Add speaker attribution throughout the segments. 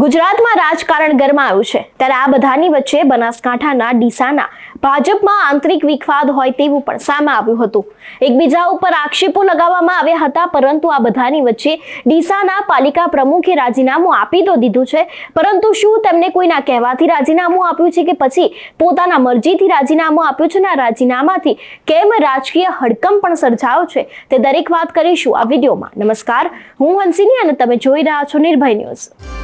Speaker 1: ગુજરાતમાં રાજકારણ ગરમાયું છે ત્યારે આ બધાની વચ્ચે બનાસકાંઠાના ડીસાના ભાજપમાં આંતરિક વિખવાદ હોય તેવું પણ સામે આવ્યું હતું। એકબીજા ઉપર આક્ષેપો લગાવવામાં આવ્યા હતા, પરંતુ આ બધાની વચ્ચે ડીસાના પાલિકા પ્રમુખે રાજીનામું આપી તો દીધું છે, પરંતુ શું તેમને કોઈના કહેવાથી રાજીનામું આપ્યું છે કે પછી પોતાના મરજીથી રાજીનામું આપ્યું છે? આ રાજીનામાથી કેમ રાજકીય હડકંપ પણ સર્જાયો છે તે દરેક વાત કરીશું આ વિડીયોમાં। નમસ્કાર, હું હંસિની અને તમે જોઈ રહ્યા છો નિર્ભય ન્યૂઝ।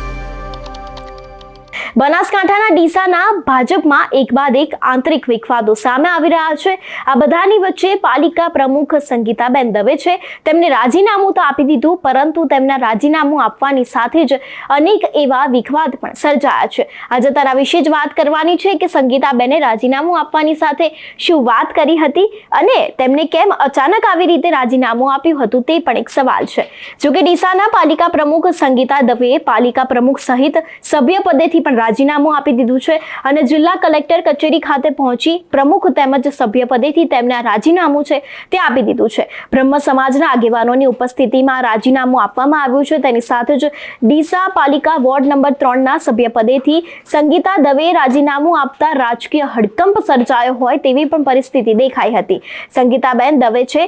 Speaker 1: બનાસકાંઠાના ડીસાના ભાજપમાં એક બાદ એક આંતરિક વિખવાદો સામે આવી રહ્યા છે। આ બધાની વચ્ચે પાલિકા પ્રમુખ સંગીતાબેન દવે છે, તેમને રાજીનામું તો આપી દીધું, પરંતુ તેમના રાજીનામું આપવાની સાથે જ અનેક એવા વિખવાદ પણ સર્જાયા છે। આજે તેના વિશે જ વાત કરવાની છે કે સંગીતાબેને રાજીનામું આપવાની સાથે શું વાત કરી હતી અને તેમને કેમ અચાનક આવી રીતે રાજીનામું આપ્યું હતું તે પણ એક સવાલ છે। જોકે ડીસાના પાલિકા પ્રમુખ સંગીતા દવેએ પાલિકા પ્રમુખ સહિત સભ્ય પદેથી પણ રાજીનામું આપી દીધું છે અને જિલ્લા કલેક્ટર કચેરી ખાતે પહોંચી પ્રમુખ તેમજ સભ્ય પદેથી તેમને રાજીનામું છે તે આપી દીધું છે। બ્રહ્મ સમાજના આગેવાનોની ઉપસ્થિતિમાં રાજીનામું આપવામાં આવ્યું છે। તેની સાથે જ ડીસા પાલિકા વોર્ડ નંબર 3ના સભ્ય પદેથી સંગીતા દવેએ રાજીનામું આપતા રાજકીય હડકંપ સર્જાયો હોય તેવી પણ પરિસ્થિતિ દેખાઈ હતી। સંગીતાબેન દવે છે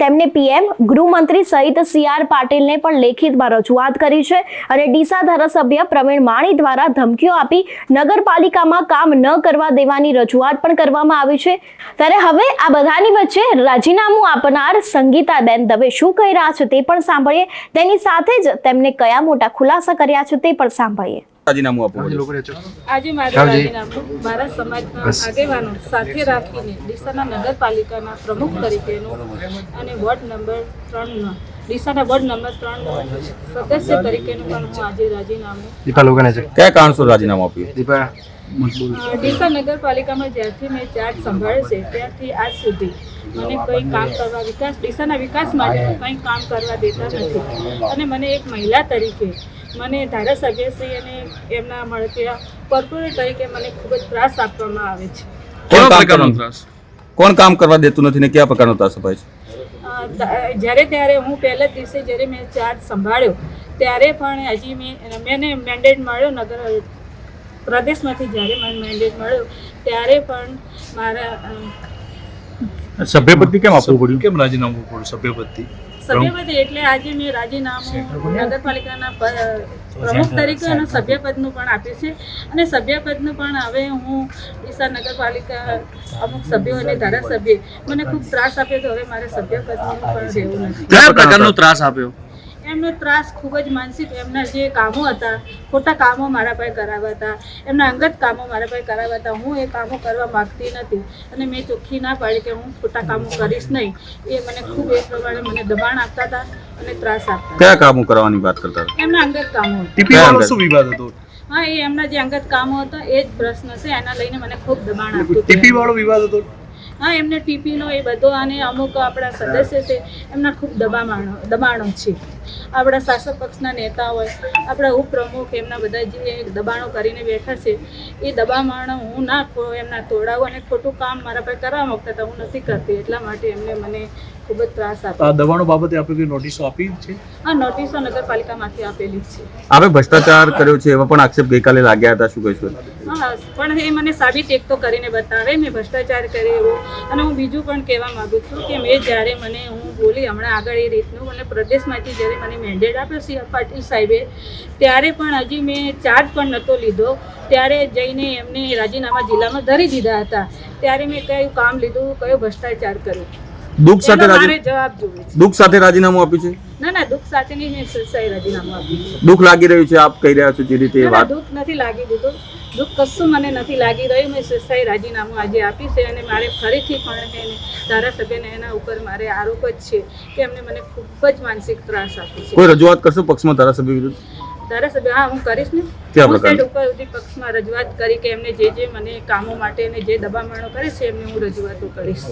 Speaker 1: તેમને પીએમ, ગૃહમંત્રી સહિત CR પાટીલને પણ લેખિતમાં રજૂઆત કરી છે અને ડીસા ધારાસભ્ય પ્રવીણ માણી દ્વારા ધમકીઓ આપી નગરપાલિકામાં કામ ન કરવા દેવાની રજૂઆત પણ કરવામાં આવી છે। ત્યારે હવે આ બધાની વચ્ચે રાજીનામું આપનાર સંગીતાબેન દવે શું કહી રહ્યા છે તે પણ સાંભળીએ, તેની સાથે જ તેમને કયા મોટા ખુલાસા કર્યા છે તે પણ સાંભળીએ।
Speaker 2: રાજીનામું આપવું
Speaker 3: આજે મારું રાજીનામું મારા સમાજના આગેવાનો સાથે રાખીને ડીસાના નગરપાલિકાના પ્રમુખ તરીકેનું અને વોર્ડ નંબર 3નો ડીસાના વોર્ડ નંબર 3 સદસ્ય તરીકેનું પણ હું આજે રાજીનામું
Speaker 2: કયા કારણસર રાજીનામું આપ્યું?
Speaker 3: ડીસા નગરપાલિકામાં જ્યારથી મેં ચાર્જ સંભાળે છે ત્યારથી આજ સુધી મને કંઈ કામ કરવા ડીસાના વિકાસ માટે કંઈ કામ કરવા દેતા નથી અને મને એક મહિલા તરીકે મને ધારાસભ્યશ્રી અને એમના મળતી કોર્પોરેટ તરીકે મને ખૂબ જ ત્રાસ આપવામાં આવે છે।
Speaker 2: કેવા પ્રકારનો ત્રાસ? કોણ કામ કરવા દેતું નથી ને કયા પ્રકારનો ત્રાસ અપાય છે?
Speaker 3: જ્યારે ત્યારે હું પહેલા દિવસે જ્યારે મેં ચાર્જ સંભાળ્યો ત્યારે પણ હજી મને મેન્ડેટ મળ્યો નગર પ્રદેશમાંથી, જ્યારે મને મેન્ડેટ મળ્યો ત્યારે પણ મારા
Speaker 4: સભ્યપતિ કેમ આપવું પડ્યું? કેમ રાજીનામું પડ્યું સભ્યપતિ?
Speaker 3: સભ્યપદ એટલે આજે મેં રાજીનામું નગરપાલિકાના પ્રમુખ તરીકે અને સભ્યપદનું પણ આપ્યું છે અને સભ્યપદનું પણ હવે હું ડીસા નગરપાલિકા અમુક સભ્યો અને ધારાસભ્ય મને ખૂબ ત્રાસ આપ્યો તો હવે મારે સભ્યપદનું પણ રહેવું નથી।
Speaker 4: કયા પ્રકારનો ત્રાસ આપ્યો?
Speaker 3: એમનો ત્રાસ ખૂબ જ માનસિક, એમના જે કામો હતા ખોટા કામો મારા પાસે કરાવ્યા હતા, એમના અંગત કામો મારા પાસે કરાવ્યા હતા। હું એ કામો કરવા માગતી નથી અને મેં ચોખ્ખી ના પાડી કે હું ખોટા કામો કરીશ નહીં। એ મને ખૂબ એ પ્રમાણે મને દબાણ આપતા હતા અને ત્રાસ આપતા હતા।
Speaker 2: કયા કામો કરવાની વાત કરતા હતા?
Speaker 3: એમના અંગત કામો હતા।
Speaker 4: ટીપી વાળો શું વિવાદ હતો?
Speaker 3: હા, એ એમના જે અંગત કામો હતા એ જ પ્રશ્ન છે, એના લઈને મને ખૂબ દબાણ આપતું હતું।
Speaker 4: ટીપી વાળો વિવાદ હતો?
Speaker 3: હા, એમને ટીપીનો એ બધો અને અમુક આપણા સદસ્ય છે એમના ખૂબ દબાણો છે। આપણા શાસક પક્ષના નેતા હોય, આપણા ઉપપ્રમુખ, એમના બધા જે દબાણો કરીને બેઠા છે એ દબાણો હું ના એમના તોડાવું અને ખોટું કામ મારા પાસે કરવા માંગતા હતા, હું નથી કરતી, એટલા માટે એમને મને ખૂબ જ ત્રાસ આપ્યો।
Speaker 4: આ દબાણો બાબતે આપણે કોઈ નોટિસો આપી છે?
Speaker 3: હા, નોટિસો નગરપાલિકામાંથી આપેલી છે।
Speaker 2: આપણે ભ્રષ્ટાચાર કર્યો છે એવા પણ આક્ષેપ ગઈકાલે લાગ્યા હતા, શું કહીશું?
Speaker 3: હા, પણ એ મને સાબિત એક તો કરીને બતાવે મેં ભ્રષ્ટાચાર કર્યો। અને હું બીજું પણ કહેવા માગું છું કે મેં જ્યારે હું બોલી હમણાં આગળ એ રીતનું મને પ્રદેશમાંથી જ્યારે મને મેન્ડેટ આપ્યો CR પાટીલ સાહેબે ત્યારે પણ હજી મેં ચાર્જ પણ નહોતો લીધો, ત્યારે જઈને એમને રાજીનામા જિલ્લામાં ધરી દીધા હતા। ત્યારે મેં કયું કામ લીધું, કયો ભ્રષ્ટાચાર કર્યો,
Speaker 2: દુઃખ સાથે
Speaker 3: જવાબ જોઈએ છે।
Speaker 2: દુઃખ સાથે રાજીનામું આપ્યું છે?
Speaker 3: ના, દુઃખ સાથે નહીં, મેં સચ્ચાઈ રાજીનામું આપ્યું છે।
Speaker 2: દુઃખ લાગી રહ્યું છે આપ કહી રહ્યા છો જે રીતે વાત?
Speaker 3: દુઃખ નથી લાગી દીધું, દુઃખ કશું મને નથી લાગી રહ્યું। મેં સચ્ચાઈ રાજીનામું આજે આપ્યું છે અને મારે ફરીથી પણ એને ધારાસભ્યને એના ઉપર મારે આરોપ જ છે કે એમને મને ખૂબ જ માનસિક ત્રાસ આપ્યો છે।
Speaker 2: કોઈ રજૂઆત કરશો પક્ષમાં ધારાસભ્ય વિરુદ્ધ?
Speaker 3: ધારાસભ્ય હા, હું કરીશ ને।
Speaker 2: કયા
Speaker 3: હું
Speaker 2: પ્રકારની?
Speaker 3: ઉપર સુધી પક્ષમાં રજૂઆત કરી કે એમને જે મને કામો માટે અને જે દબામણો કરે છે એમને હું રજૂઆતો કરીશ।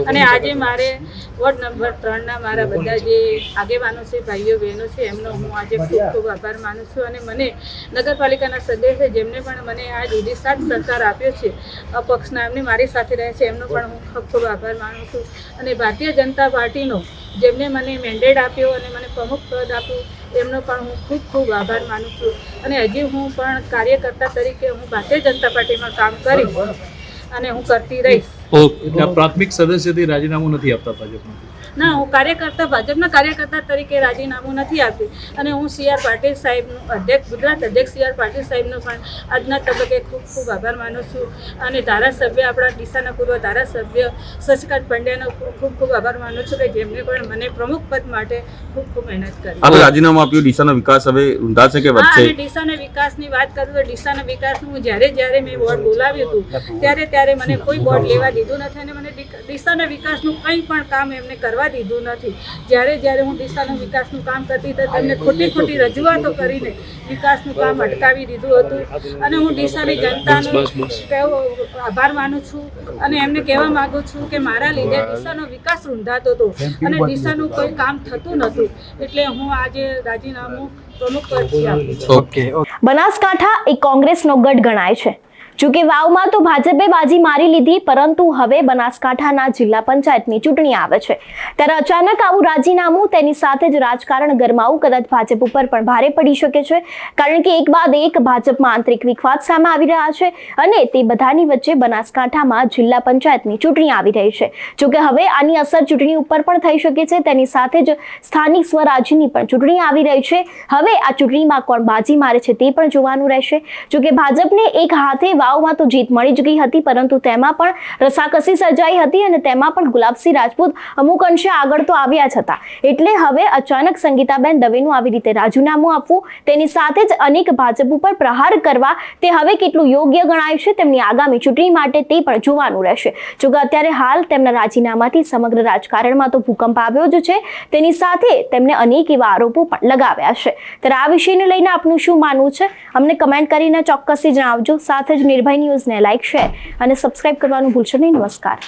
Speaker 3: અને આજે મારે વોર્ડ નંબર 3ના મારા બધા જે આગેવાનો છે, ભાઈઓ બહેનો છે, એમનો હું આજે ખૂબ ખૂબ આભાર માનું છું અને મને નગરપાલિકાના સદસ્ય જેમને પણ મને આજ સુધી સાથ સહકાર આપ્યો છે અપક્ષના, એમને મારી સાથે રહે છે એમનો પણ હું ખૂબ ખૂબ આભાર માનું છું। અને ભારતીય જનતા પાર્ટીનો જેમને મને મેન્ડેટ આપ્યો અને મને પ્રમુખ પદ આપ્યું એમનો પણ હું ખૂબ ખૂબ આભાર માનું છું અને હજી હું પણ કાર્યકર્તા તરીકે હું ભારતીય જનતા પાર્ટીમાં કામ કરીશ અને હું કરતી રહીશ.
Speaker 4: એટલે પ્રાથમિક સદસ્યથી રાજીનામું નથી આપતા ભાજપમાં?
Speaker 3: ના, હું ભાજપના કાર્યકર્તા તરીકે રાજીનામું નથી આપતી અને હું C.R. પાટીલ સાહેબનું ગુજરાત અધ્યક્ષ C.R. પાટીલ સાહેબનો પણ આજના તબક્કે ખૂબ ખૂબ આભાર માનું છું અને ધારાસભ્ય આપણા ડીસાના પૂર્વ ધારાસભ્ય શશિકાંત પંડ્યાનો ખૂબ ખૂબ આભાર માનું છું કે જેમને પણ મને પ્રમુખ પદ માટે ખૂબ ખૂબ મહેનત કરી.
Speaker 2: આપણે રાજીનામું આપ્યું, ડીસાનો વિકાસ હવે રૂંધાશે કે
Speaker 3: હા,
Speaker 2: વધશે?
Speaker 3: અને ડીસાના વિકાસની વાત કરું તો ડીસાના વિકાસનું હું જ્યારે મેં બોર્ડ બોલાવ્યું હતું ત્યારે મને કોઈ બોર્ડ લેવા દીધું નથી અને મને ડીસાના વિકાસનું કંઈ પણ કામ એમને કરવા દીધું નથી. જ્યારે હું ડીસાના વિકાસનું કામ કરતી તો તેમને ખોટી રજૂઆતો કરીને વિકાસનું કામ અટકાવી દીધું હતું અને હું ડીસાની જનતાનો આભાર માનું છું અને એમને કહેવા માંગુ છું કે મારા લીધે ડીસાનો વિકાસ રૂંધાતો હતો અને ડીસાનું કોઈ કામ થતું નહોતું એટલે હું આજે રાજીનામું પ્રમુખ પરથી આપું છું.
Speaker 1: બનાસકાંઠા એ કોંગ્રેસનો ગઢ ગણાય છે. જોકે વાવમાં તો ભાજપે બાજી મારી લીધી, પરંતુ હવે બનાસકાંઠાના જિલ્લા પંચાયતની ચૂંટણી આવે છે ત્યારે અચાનક આવું રાજીનામું, તેની સાથે જ રાજકારણ ગરમાવું કદાચ ભાજપ ઉપર પણ ભારે પડી શકે છે, કારણ કે એક બાદ એક ભાજપમાં આંતરિક વિખવાદ સામે આવી રહ્યા છે અને તે બધાની વચ્ચે બનાસકાંઠામાં જિલ્લા પંચાયતની ચૂંટણી આવી રહી છે. જોકે હવે આની અસર ચૂંટણી ઉપર પણ થઈ શકે છે, તેની સાથે જ સ્થાનિક સ્વરાજ્યની પણ ચૂંટણી આવી રહી છે. હવે આ ચૂંટણીમાં કોણ બાજી મારે છે તે પણ જોવાનું રહેશે. જોકે ભાજપને એક હાથે વાવમાં તો જીત મળી જ ગઈ હતી, પરંતુ તેમાં પણ રસાકસી સર્જાઈ હતી અને તેમાં પણ ગુલાબસિંહ રાજપૂત અમુક અંશે આગળ તો આવ્યા જ હતા. એટલે હવે અચાનક સંગીતાબેન દવેનું આવી રીતે રાજીનામું આપવું, તેની સાથે જ અનેક ભાજપ ઉપર પ્રહાર કરવા, તે હવે કેટલું યોગ્ય ગણાય છે તેમની આગામી ચૂંટણી માટે તે પણ જોવાનું રહેશે. જોકે અત્યારે હાલ તેમના રાજીનામાથી સમગ્ર રાજકારણમાં તો ભૂકંપ આવ્યો જ છે, તેની સાથે તેમને અનેક એવા આરોપો પણ લગાવ્યા છે. ત્યારે આ વિષયને લઈને આપનું શું માનવું છે અમને કમેન્ટ કરીને ચોક્કસથી જણાવજો. સાથે જ નિર્ભય ન્યૂઝને લાઇક, શેર અને સબસ્ક્રાઇબ કરવાનું ભૂલશો નહીં. નમસ્કાર.